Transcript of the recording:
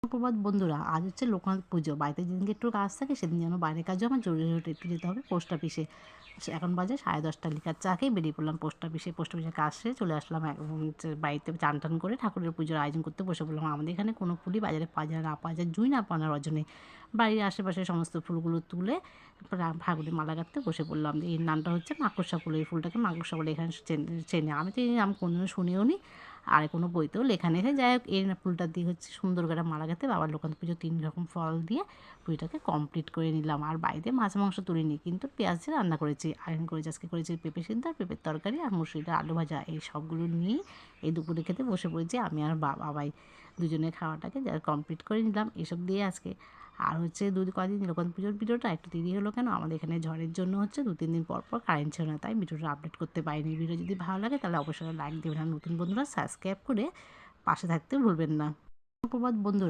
সুপ্রভাত বন্ধুরা, আজ হচ্ছে লোকনাথ পুজো। বাড়িতে যেদিনকে একটু কাজ থাকে সেদিন যেন বাইরের কাজও আমার জরুরি একটু যেতে হবে পোস্ট অফিসে। এখন বাজে 10:30, লিকার চা খেয়ে বেরিয়ে পড়লাম পোস্ট অফিসে। পোস্ট অফিসের কাজ সেরে চলে আসলাম বাড়িতে চান টান করে ঠাকুরের পুজোর আয়োজন করতে বসে পড়লাম। আমাদের এখানে কোনো ফুলই বাজারে পাওয়া যায় না, পাওয়া যায় জুঁই না পাওয়ার রজনী। বাড়ির আশেপাশে সমস্ত ফুলগুলো তুলে ঠাকুরের মালা গাঁথতে বসে পড়লাম। এর নামটা হচ্ছে মাকড়সা ফুল। এই ফুলটাকে মাকড়সা বলে এখানে চেনে। আমি তো এই নাম কোনোদিনও শুনিও নি, আর কোনো বইতেও লেখা নেই। যাই হোক, এই ফুলটা দিয়ে হচ্ছে সুন্দর করে মালা গাঁথে বাবার লোকনাথ পুজো 3 রকম ফল দিয়ে পুজোটাকে কমপ্লিট করে নিলাম। আর বাড়িতে মাছ মাংস তুলিনি, কিন্তু পেঁয়াজ দিয়ে রান্না করেছি। আয়রন করেছি, আজকে করেছি পেঁপে সিদ্ধ আর পেঁপের তরকারি আর মুসুরি ডাল, আলু ভাজা। এই সবগুলো নিয়েই এই দুপুরে খেতে বসে পড়েছি আমি আর বাবাই। দুজনের খাওয়াটাকে যা কমপ্লিট করে নিলাম এসব দিয়ে আজকে। আর হচ্ছে কদিন লোকনাথ পুজোর ভিডিওটা একটু দেরি হলো কেন, আমাদের এখানে ঝড়ের জন্য হচ্ছে 2-3 দিন পর পর কারেন্ট ছিল না, তাই ভিডিওটা আপলোড করতে পারিনি। ভিডিও যদি ভালো লাগে তাহলে অবশ্যই লাইক দেবেন, আর নতুন বন্ধুরা সাবস্ক্রাইব করে পাশে থাকতে ভুলবেন না। সুপ্রভাত বন্ধুরা।